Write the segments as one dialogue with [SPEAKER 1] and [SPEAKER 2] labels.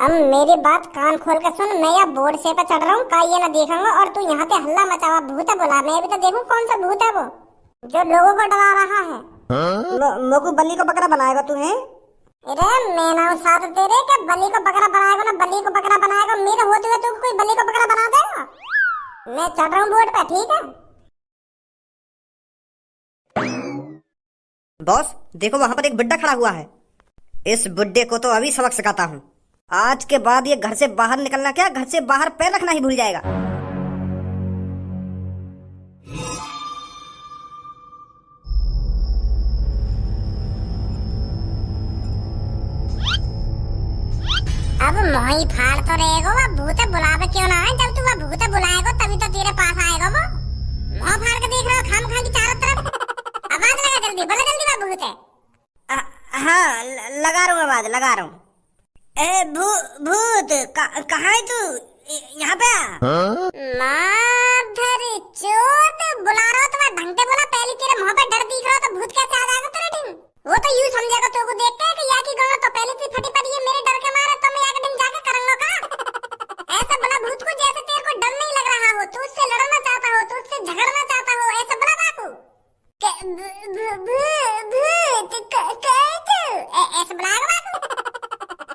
[SPEAKER 1] अब मेरी बात कान खोल के सुन। मैं यहाँ बोर्ड से पे चढ़ रहा हूँ, का ये ना देखूंगा और तू यहाँ पे हल्ला मचावा भूत है बोला। मैं भी तो देखूं कौन सा भूत है वो जो लोगों को डरा रहा है।
[SPEAKER 2] मोको बल्ली को बकरा बनाएगा तू है?
[SPEAKER 1] अरे मैं ना साथ तेरे क्या बलि को बकरा बनाएगा ना बलि को बकरा बनाएगा। मेरे होते हुए तू कोई बलि को बकरा बना देगा? मैं चढ़ रहा हूँ बोर्ड पे, ठीक है?
[SPEAKER 2] बॉस देखो वहां पर एक बुड्ढा खड़ा हुआ है। इस बुड्ढे को तो अभी सबक सिखाता हूँ। आज के बाद ये घर से बाहर निकलना क्या, घर से बाहर पैर रखना ही भूल जाएगा।
[SPEAKER 1] अब मोही फाड़ तो रहेगा वो भूत बुलावे क्यों ना है। जब तू वो भूत बुलाएगा तभी तो तेरे पास आएगा वो। मोह फाड़ के देख रहा हो खाम खा की चारों तरफ। आवाज लगा जल्दी, बोला जल्दी वो भूत है।
[SPEAKER 2] हाँ लगा रहा हूँ आवाज, लगा रहा हूँ। ए भूत कहाँ है तू? यहाँ पे
[SPEAKER 1] माधर चोद बुला रहा हो तो मैं ढंग से बोला। पहले तेरे मुंह पे डर दिख रहा हो तो भूत कैसे आ जाएगा तेरे ढंग? वो तो यूं समझेगा तो को देख के कि या की गाना तो पहले से फटी पड़ी है मेरे डर के मारे, तो मैं आके ढंग जाके करूंगा का। ऐसा बोला भूत को जैसे तेरे को डर नहीं लग रहा हो, तू उससे लड़ना चाहता हो, तू उससे झगड़ना चाहता हो। ऐसा बोला बाकू ऐसा बुलाएगा बाकू।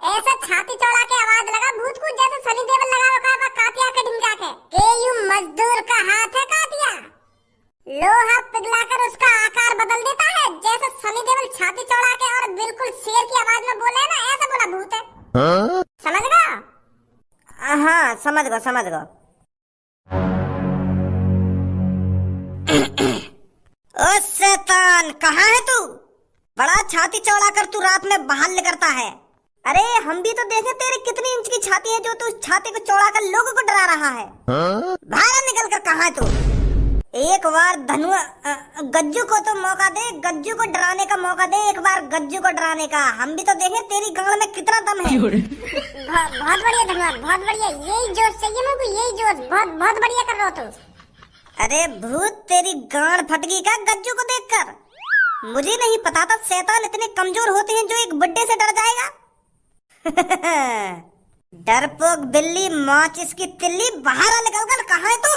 [SPEAKER 1] ऐसा छाती चौड़ा के आवाज लगा भूत को जैसे सनी देओल लगा रखा है कातिया के ढिंगा के यूं मजदूर का हाथ है कातिया। लोहा पिघलाकर उसका आकार बदल देता है जैसे सनी देओल छाती चौड़ा के और बिल्कुल शेर की आवाज में बोले ना, ऐसा बोला भूत है। समझ गया?
[SPEAKER 2] हाँ समझ गया समझ गया। ओ शैतान कहाँ है तू? बड़ा छाती चौड़ा कर तू रात में बाहर निकलता है। अरे हम भी तो देखे तेरे कितनी इंच की छाती है जो तू छाती को चौड़ा कर लोगों को डरा रहा है। बाहर निकल कर कहाँ है तू? एक बार गज्जू को तो मौका दे, गज्जू को डराने का मौका दे, एक बार गज्जू को डराने का। हम भी तो देखे तेरी गांड में कितना दम है।
[SPEAKER 1] बहुत बढ़िया धन्यवाद, बहुत बढ़िया। यही जोश चाहिए मुझे, यही जोश। बहुत बहुत बढ़िया कर रहा हो तू।
[SPEAKER 2] अरे भूत तेरी गांड फट गई क्या गज्जू को देखकर? मुझे नहीं पता था शैतान इतने कमजोर होते हैं जो एक बुड्ढे से डर जाएगा। डरपोक बिल्ली माचिस की तिल्ली, बाहर निकल कर कहाँ है तू?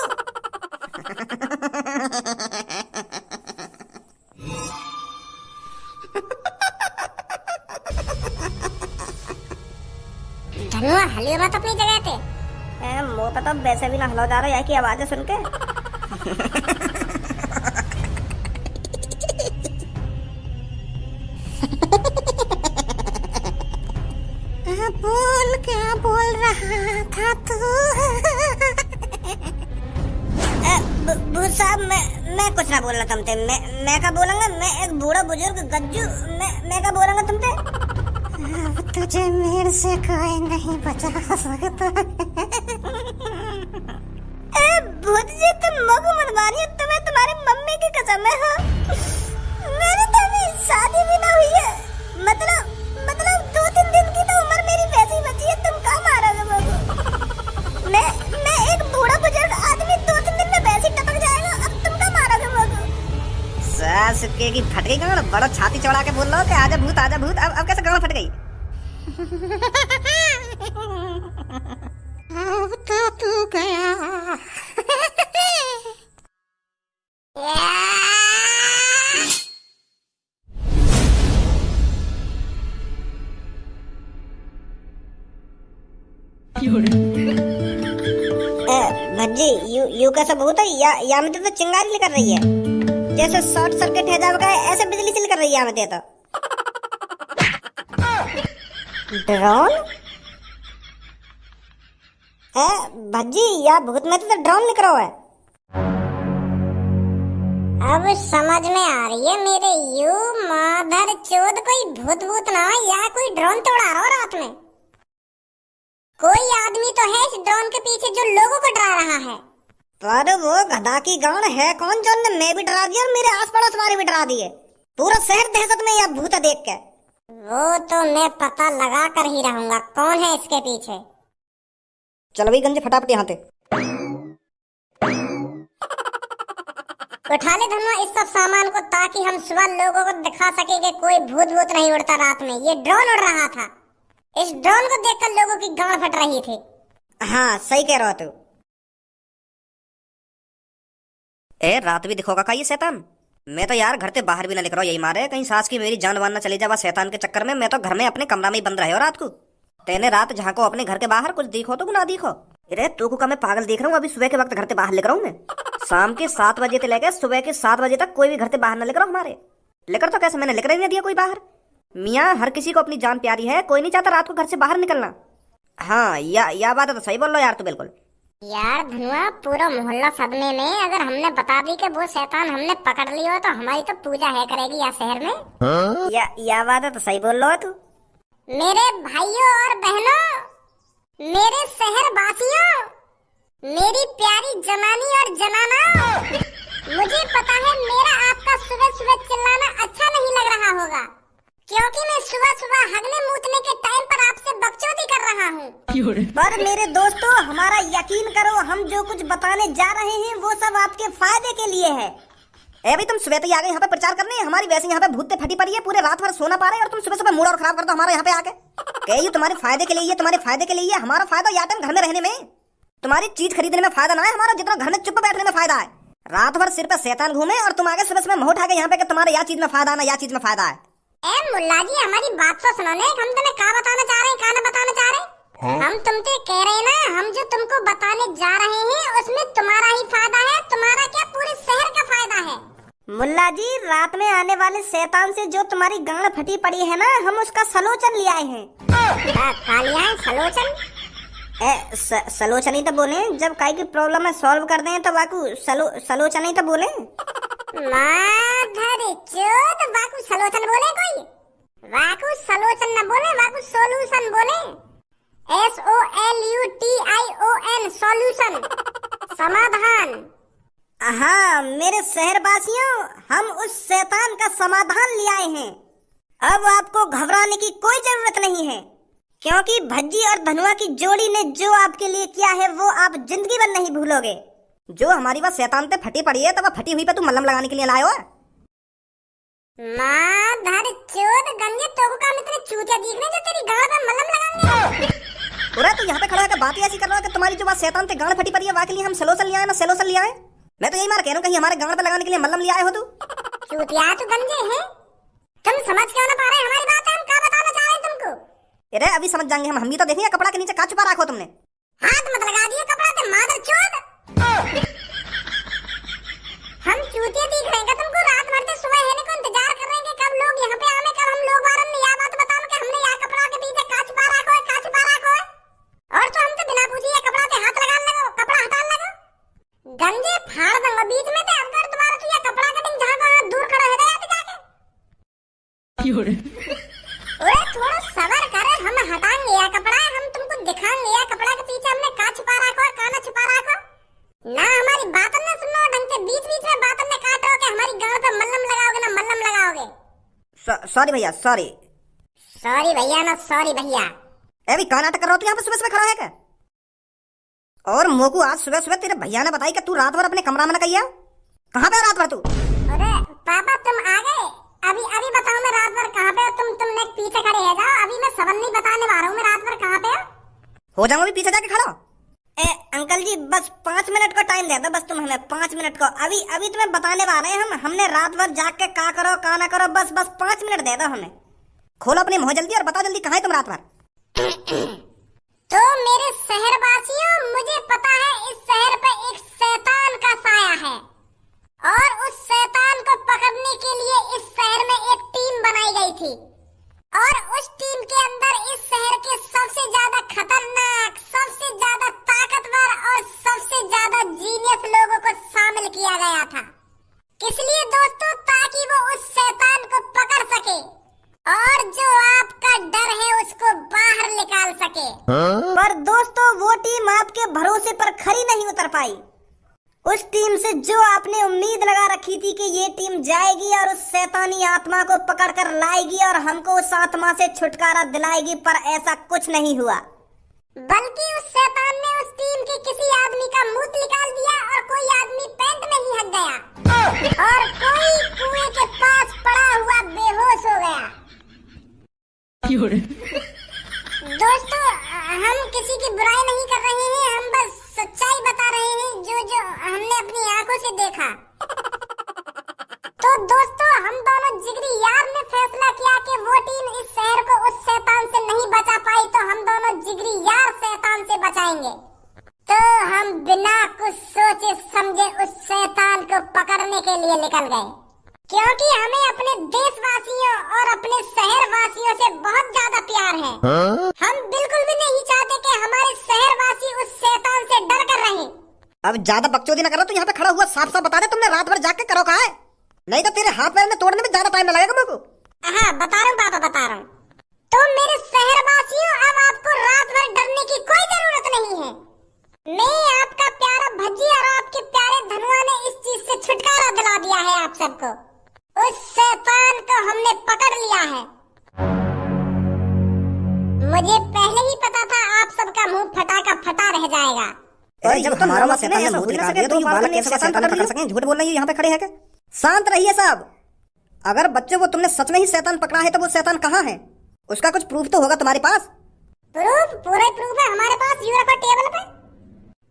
[SPEAKER 1] धनुआ हलियो मत अपनी जगह पे।
[SPEAKER 2] मुंह तो वैसे भी ना हिला जा रहा है की आवाजें सुन के।
[SPEAKER 1] बोल क्या बोल रहा था तू?
[SPEAKER 2] भूत साहब मैं कुछ ना बोलना तुमसे। मैं क्या बोलूंगा? मैं एक बूढ़ा बुजुर्ग गज्जू, मैं क्या बोलूंगा तुमसे?
[SPEAKER 1] अब तुझे मेरे से कोई नहीं बचा सकता।
[SPEAKER 2] भूत जी तुम मगो मनवानी, तुम्हें तुम्हारी मम्मी की कसम है। हाँ मेरी तो अभी शादी भी ना हुई है। मतलब 2-3 दिन की तो उम्र मेरी वैसी बची है। तुम कहाँ मारोगे मगो? मैं एक बूढ़ा बुजुर्ग आदमी 2-3 दिन में वैसे टपक जाएगा। अब तुम कहाँ मारोगे मगो? सास के की फट गई गांड। बड़ा छाती चौड़ा के बोल रहा हो कि आजा भूत आजा भूत। अब कैसे गांड फट गई?
[SPEAKER 1] अब तो तू गया।
[SPEAKER 2] भज्जी यू कैसा भूत है? या में तो चिंगारी निकल रही है जैसे शॉर्ट सर्किट है जाएगा, ऐसे बिजली से निकल रही है। में तो ड्रोन है भज्जी, या भूत में तो ड्रोन निकल रहा है।
[SPEAKER 1] अब समझ में आ रही है मेरे यू माधर चोद। कोई भूत ना या कोई ड्रोन तो उड़ा रहा हो रात में। कोई आदमी तो है इस ड्रोन के पीछे जो लोगों को डरा रहा है।
[SPEAKER 2] पर वो गधा की गांड है कौन जो मैं भी डरा दिया और मेरे आस पड़ोस वाले भी डरा दिए। पूरा शहर दहशत में या भूत देख के।
[SPEAKER 1] वो तो मैं पता लगा कर ही रहूंगा कौन है इसके पीछे।
[SPEAKER 2] चलो भाई गंजे फटाफट यहाँ से
[SPEAKER 1] उठा ले धनुआ इस सब सामान को, ताकि हम सुबह लोगों को दिखा सके कि कोई भूत नहीं उड़ता रात में। ये ड्रोन उड़ रहा था। इस ड्रोन को देखकर लोगों की गांड फट रही थी।
[SPEAKER 2] हाँ सही कह रहा हो तू।
[SPEAKER 3] ए रात भी दिखोगा का ये शैतान? मैं तो यार घर से बाहर भी ना निकल रहा हूं, यही मारे कहीं सास की मेरी जान वान ना चली जावा शैतान के चक्कर में। मैं तो घर में अपने कमरा में ही बंद रहे हो रात को। तेने रात झांको अपने घर के बाहर, कुछ दिखो तो ना दिखो। अरे तू को का मैं पागल देख रहा हूँ? अभी सुबह के वक्त घर से बाहर निकल रहा हूँ मैं। शाम के 7 बजे से लेकर सुबह के 7 बजे तक कोई भी घर से बाहर ना निकल रहा हमारे। लेकर तो कैसे, मैंने लेकर ही नहीं दिया कोई बाहर। मियाँ हर किसी को अपनी जान प्यारी है, कोई नहीं चाहता रात को घर से बाहर निकलना। हाँ या बात है तो सही बोल लो यार तू बिल्कुल।
[SPEAKER 1] यार धनुआ, पूरा मोहल्ला सदमे में। अगर हमने बता दी कि वो शैतान हमने पकड़ लिया तो हमारी तो पूजा है करेगी यहाँ शहर में।
[SPEAKER 2] या बात है तो सही बोल लो तू।
[SPEAKER 1] मेरे भाइयों और बहनों, मेरे शहर वासियों, मेरी प्यारी जनानी और जनाना, मुझे पता है मेरा आपका सुबह सुबह चिल्लाना अच्छा नहीं लग रहा होगा, क्योंकि मैं सुबह सुबह हगने मूतने के टाइम पर आपसे बकचोदी कर रहा हूँ।
[SPEAKER 2] पर मेरे दोस्तों, हमारा यकीन करो, हम जो कुछ बताने जा रहे हैं वो सब आपके फायदे के लिए है।
[SPEAKER 3] ए भाई तुम सुबह तो आ गए यहाँ पे प्रचार करने, हमारी वैसे यहाँ पे भूत फटी पड़ी है, पूरे रात भर सोना पा रहे हैं और तुम सुबह सुबह मूड और खराब कर दो हमारे यहाँ पे आके। कह ये तुम्हारे फायदे के लिए, ये तुम्हारे फायदे के लिए। हमारा फायदा या टाइम घर में रहने में, तुम्हारी चीज खरीदने में फायदा ना है हमारा, जितना घर में चुप बैठने में फायदा है। रात भर सिर पे शैतान घूमे और तुम आगे सुबह सुबह मुंह उठा के यहाँ पे कि तुम्हारे या चीज में फायदा ना या चीज में फायदा है।
[SPEAKER 1] ए मुल्ला जी, हमारी बात तो सुनो ने, हम तुम्हें क्या बताना चाह रहे हैं, क्या ना बताना चाह रहे हैं। हम तुमसे कह रहे हैं ना, हम जो तुमको बताने जा रहे हैं उसमें तुम्हारा ही फायदा है, तुम्हारा क्या पूरे शहर का फायदा है।
[SPEAKER 2] मुल्ला जी, रात में आने वाले शैतान से जो तुम्हारी गांड फटी पड़ी है ना, हम उसका सलोचन ले आए हैं।
[SPEAKER 1] कालिया सलोचन?
[SPEAKER 2] सलोचन ही तो बोले, जब काई की प्रॉब्लम है सॉल्व कर दें तो बाकू सलोचन ही तो बोले।
[SPEAKER 1] माधर चोद, बाकू सलोचन बोले कोई? बाकू सलोचन न बोले, बाकू सोल्यूशन बोले। SOLUTION, सॉल्यूशन, समाधान।
[SPEAKER 2] हाँ मेरे शहरवासियों, हम उस शैतान का समाधान ले आए हैं। अब आपको घबराने की कोई जरूरत नहीं है, क्योंकि भज्जी और धनुआ की जोड़ी ने जो आपके लिए किया है वो आप जिंदगी भर नहीं भूलोगे।
[SPEAKER 3] जो हमारी बात शैतान पे फटी पड़ी है, तब फटी हुई पे तू मलहम लगाने के लिए लाए हो।
[SPEAKER 1] माधर चोद गंजे, तो का इतने चूतिया दिखने जो तेरी गांड पे मलहम लगाएंगे।
[SPEAKER 3] अरे तू यहाँ पे खड़ा होकर बात ऐसी कर रहा है कि तुम्हारी जो बात शैतान पे गांड फटी पड़ी है, वाकई हम सलोसन ले आए ना सलोसन ले आए। मैं तो यही मार कह रहा हूँ, कहीं हमारे गांड पे लगाने के लिए मलहम ले आए हो तू।
[SPEAKER 1] चूतिया तू गंजे है, तुम समझ क्यों ना पा रहे हमारी बात? हम क्या बताना चाह रहे हैं तुमको?
[SPEAKER 3] अरे अभी समझ जाएंगे हम भी तो देखेंगे कपड़ा के नीचे का छुपा रखो तुमने।
[SPEAKER 1] हाथ मत लगा दिए कपड़ा पे, माधर चोद। हम चूतिया दिख रहे हैं तुमको? रात भर से सुबह है को इंतजार कर रहे हैं कि कब लोग यहाँ पे आने, कब हम लोग बारन में यह बात बताओ कि हमने यहाँ कपड़ा के पीछे का छुपा रखो है, का छुपा रखो है। और तो हमसे बिना पूछे ये कपड़ा पे हाथ लगाने लगो, कपड़ा हटाने लगो। गंजे फाड़ दूंगा बीच में ते, अगर तुम्हारा तो ये कपड़ा कटिंग जहाँ का दूर खड़ा है जाके। ओए थोड़ा सबर कर, हम हटाएंगे यह कपड़ा, हम तुमको दिखाएंगे यह कपड़ा के पीछे हमने का छुपा रखो है, का ना छुपा रखो। ना हमारी बात न सुनो ढंग से, बीच बीच में बात न काटो कि हमारी गांड पे मल्लम लगाओगे ना मल्लम लगाओगे।
[SPEAKER 3] सॉरी भैया, सॉरी।
[SPEAKER 1] सॉरी भैया ना सॉरी भैया।
[SPEAKER 3] अभी कहाँ नाटक कर रहा हो तू यहाँ पे सुबह सुबह खड़ा है क्या? और मोकू आज सुबह सुबह तेरे भैया ने बताई कि तू रात भर अपने कमरा में न कहिया। कहाँ पे रात भर तू?
[SPEAKER 1] अरे पापा तुम आ गए? अभी अभी बताओ मैं रात भर कहाँ पे? तुमने पीछे खड़े है जाओ, अभी मैं सबन नहीं बताने वाला हूँ मैं रात भर कहाँ पे
[SPEAKER 3] हो जाऊंगा अभी पीछे जाके खड़ा।
[SPEAKER 2] अंकल जी बस 5 मिनट का टाइम दे दो, बस तुम हमें 5 मिनट को। अभी तुम्हें बताने वाले हैं हमने रात भर जाग के का करो का ना करो, बस 5 मिनट दे दो हमें।
[SPEAKER 3] खोलो अपने मुंह जल्दी और बताओ जल्दी कहाँ है तुम रात भर।
[SPEAKER 1] तो मेरे शहरवासियों, मुझे पता है इस शहर पे एक शैतान का साया है, और उस शैतान को पकड़ने के लिए इस शहर में एक टीम बनाई गई थी, और उस टीम के अंदर इस शहर के सबसे ज्यादा खतरनाक, सबसे ज्यादा ताकतवर और सबसे ज्यादा जीनियस लोगों को शामिल किया गया था। किस लिए दोस्तों? ताकि वो उस शैतान को पकड़ सके और जो आपका डर है उसको बाहर निकाल सके।
[SPEAKER 2] पर दोस्तों वो टीम आपके भरोसे पर खरी नहीं उतर पाई। उस टीम से जो आपने उम्मीद लगा रखी थी कि ये टीम जाएगी और उस शैतानी आत्मा को पकड़कर लाएगी और हमको उस आत्मा से छुटकारा दिलाएगी, पर ऐसा कुछ नहीं हुआ।
[SPEAKER 1] बल्कि उस शैतान ने उस टीम के किसी आदमी का मुंह निकाल दिया और कोई आदमी पेंट में ही हट गया और कोई कुएं के पास पड़ा हुआ बेहोश हो गया। दोस्तों हम किसी की बुराई नहीं कर रहे हैं, हम बस सच्चाई बता रहे हैं जो जो हमने अपनी आंखों से देखा। तो दोस्तों हम दोनों जिगरी यार ने फैसला किया कि वो टीम इस शहर को उस शैतान से नहीं बचा पाई, तो हम दोनों जिगरी यार शैतान से बचाएंगे। तो हम बिना कुछ सोचे समझे उस शैतान को पकड़ने के लिए निकल गए, क्योंकि हमें अपने देशवासियों और अपने शहरवासियों से बहुत ज्यादा प्यार है। हम बिल्कुल भी नहीं चाहते कि हमारे शहरवासी उस शैतान से डर कर रहे।
[SPEAKER 3] अब ज्यादा बकचोदी ना करो, तू यहाँ पे खड़ा हुआ साफ साफ बता दे तुमने रात भर जाग के करो कहा है, नहीं तो तेरे हाथ पैर में तोड़ने में ज्यादा टाइम न लगेगा मेरे को।
[SPEAKER 1] हाँ बता रहा हूँ पापा, बता रहा हूँ। तो मेरे शहरवासियों अब आपको रात भर डरने की कोई जरूरत नहीं है। मैं आपका प्यारा भज्जी और आपके प्यारे धनुआ ने इस चीज से छुटकारा दिला दिया है आप सबको। उस शैतान को हमने पकड़ लिया है। मुझे पहले ही पता था आप सबका मुंह फटा का फटा रह जाएगा।
[SPEAKER 3] अरे जब हमारा शैतान ने भूत निकाल दिया तो ये बालक कैसे शैतान पकड़ सकें? झूठ बोल रही है, यहाँ पे खड़े हैं क्या? शांत रहिए सब। अगर बच्चों वो तुमने सच में ही शैतान पकड़ा है तो वो शैतान कहाँ है? उसका कुछ प्रूफ तो होगा तुम्हारे पास।
[SPEAKER 1] प्रूफ? पूरे प्रूफ है हमारे पास, यूं रखो टेबल पे।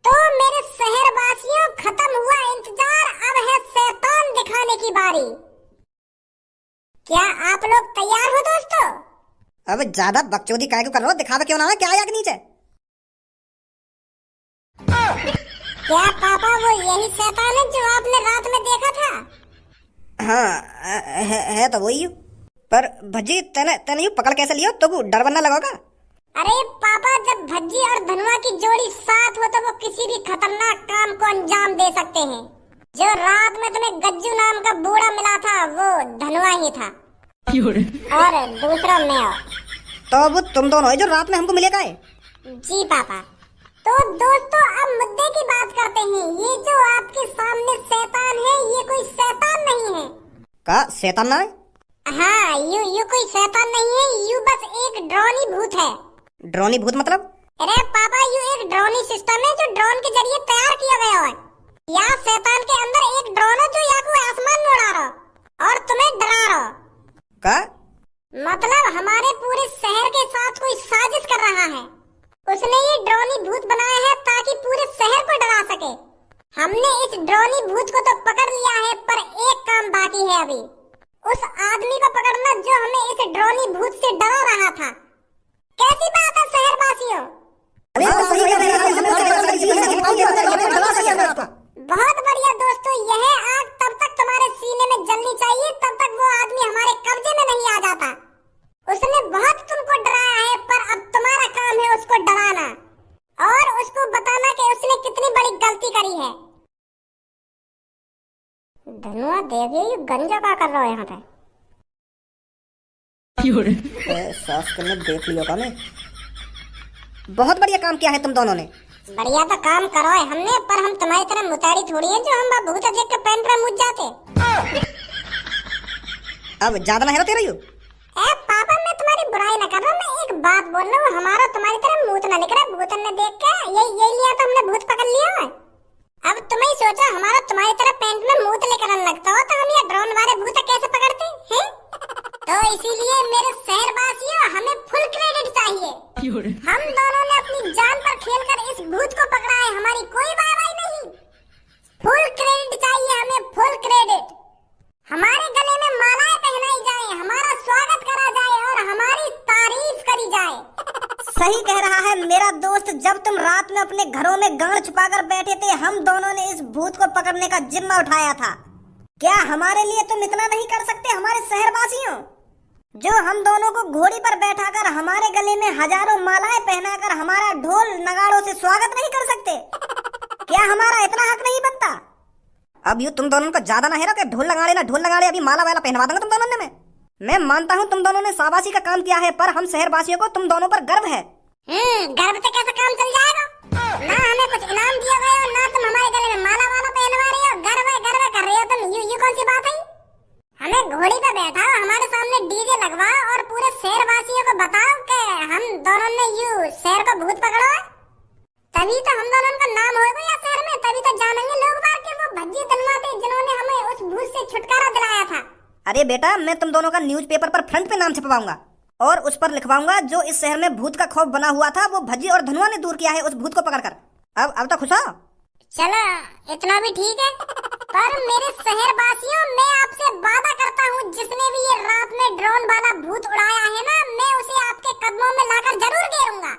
[SPEAKER 1] तो मेरे शहरवासियों खत्म हुआ इंतजार, अब है शैतान दिखाने की बारी। क्या आप लोग तैयार हो दोस्तों?
[SPEAKER 3] अब ज्यादा बकचोदी काय को कर रहे हो, दिखावे क्यों ना है, क्या आया कि नीचे?
[SPEAKER 1] क्या पापा वो यही शैतान है जो आपने रात में देखा था?
[SPEAKER 3] हाँ है तो वही। पर भज्जी तेने यूं पकड़ कैसे लियो? तो वो डर बनना लगेगा।
[SPEAKER 1] अरे पापा जब भज्जी और धनुआ की जोड़ी साथ हो तो वो किसी भी खतरनाक काम को अंजाम दे सकते हैं। जो रात में तुम्हें गज्जू नाम का बूढ़ा मिला था वो धनुआ ही था, और दूसरा मैं।
[SPEAKER 3] तो वो तुम दोनों है जो रात में हमको मिलेगा है?
[SPEAKER 1] जी पापा। तो दोस्तों अब मुद्दे की बात करते हैं। ये जो आपके सामने शैतान है ये कोई शैतान नहीं है।
[SPEAKER 3] का शैतान ना है?
[SPEAKER 1] हाँ यू कोई शैतान नहीं है, यू बस एक ड्रोनी भूत है।
[SPEAKER 3] ड्रोनी भूत मतलब?
[SPEAKER 1] अरे पापा यू एक ड्रोनी सिस्टम है जो ड्रोन के जरिए तैयार किया गया है। यहाँ शैतान के अंदर एक ड्रोन है जो यहाँ को आसमान में उड़ा रहा और तुम्हें डरा रहा।
[SPEAKER 3] का
[SPEAKER 1] मतलब हमारे पूरे शहर के साथ कोई साजिश कर रहा है। उसने ये ड्रोनी भूत बनाया है ताकि पूरे शहर को डरा सके। हमने इस ड्रोनी भूत को तो पकड़ लिया है, पर एक काम बाकी है अभी। उस आदमी को पकड़ना जो हमें इस ड्रोनी भूत से डरा रहा था। कैसी बात है शहरवासियों? बहुत बढ़िया दोस्तों, यह आग तब तक तुम्हारे सीने में जलनी चाहिए तब तक वो आदमी हमारे कब्जे में नहीं आ जाता। उसने बहुत तुमको डराया है, पर अब तुम्हारा काम है उसको डराना और उसको बताना कि उसने कितनी बड़ी गलती करी है। धनुआ देखिए गंजा क्या कर रहा है यहाँ पे।
[SPEAKER 3] सास करने देख लियो का ने। बहुत बढ़िया काम किया है तुम दोनों ने।
[SPEAKER 1] बढ़िया तो काम करो है हमने, पर हम तुम्हारी तरह मुतारी थोड़ी है जो हम भूत देख के पैंट पे मुझ जाते।
[SPEAKER 3] अब ज्यादा ना है तेरा यू।
[SPEAKER 1] पापा मैं तुम्हारी बुराई ना कर रहा, मैं एक बात बोल रहा हूँ। हमारा तुम्हारी तरह मुंह ना निकला। भूतन ने देख के ये लिया तो हमने भूत पकड़ लिया है। अब तुम ही सोचो हमारा तुम्हारी तरह पैंट में मुंह लेकर लगता हो तो हम ये ड्रोन वाले भूत कैसे पकड़ते हैं? तो इसीलिए मेरे शहरवासियों हमें फुल क्रेडिट चाहिए। हम दोनों ने अपनी जान पर खेलकर इस भूत को पकड़ा है, हमारी कोई वाहवाही नहीं। फुल क्रेडिट चाहिए हमें, फुल क्रेडिट। हमारे गले में मालाएं पहनाई जाए, हमारा स्वागत करा जाए और हमारी तारीफ करी जाए।
[SPEAKER 2] सही कह रहा है मेरा दोस्त। जब तुम रात में अपने घरों में गांड छुपाकर बैठे थे, हम दोनों ने इस भूत को पकड़ने का जिम्मा उठाया था। क्या हमारे लिए तुम इतना नहीं कर सकते हमारे शहरवासियों? जो हम दोनों को घोड़ी पर बैठाकर हमारे गले में हजारों मालाएं पहनाकर हमारा ढोल नगाड़ों से स्वागत नहीं कर सकते? क्या हमारा इतना हक नहीं बनता?
[SPEAKER 3] अब यू तुम दोनों को ज्यादा ना है ढोल लगाड़े अभी माला वाला पहनवा दूंगा तुम दोनों ने। मैं मानता हूँ तुम दोनों ने शाबाशी का काम किया है, पर हम शहरवासियों को तुम दोनों पर गर्व है।
[SPEAKER 1] गर्व से कैसे काम चल जाएगा? ना हमें कुछ इनाम दिया गया ना तुम हमारे गले में माला वाला पहनवा रहे हो। गर्व कर रहे हो तुम। ये कौन सी बात है? हमें घोड़ी पे बैठा हमारे सामने डीजे लगवा और पूरे शहरवासियों को बताओ कि हम दोनों ने शहर को भूत पकड़ा है। तभी तो हम दोनों का नाम होगा या शहर में, तभी तो जानेंगे लोग बाहर के वो भज्जी धनुआ थे जिन्होंने हमें उस भूत से छुटकारा दिलाया था।
[SPEAKER 3] अरे बेटा मैं तुम दोनों का न्यूज़पेपर पर फ्रंट पे नाम छपवाऊंगा। और उस पर लिखवाऊंगा जो इस शहर में भूत का खौफ बना हुआ था वो भज्जी और धनुआ ने दूर किया है उस भूत को पकड़कर। अब तो खुश हो?
[SPEAKER 1] चलो इतना भी ठीक है, पर मेरे शहर वासियों, मैं आपसे वादा करता हूँ जिसने भी ये रात में ड्रोन वाला भूत उड़ाया है ना, मैं उसे आपके कदमों में लाकर जरूर गिरूंगा।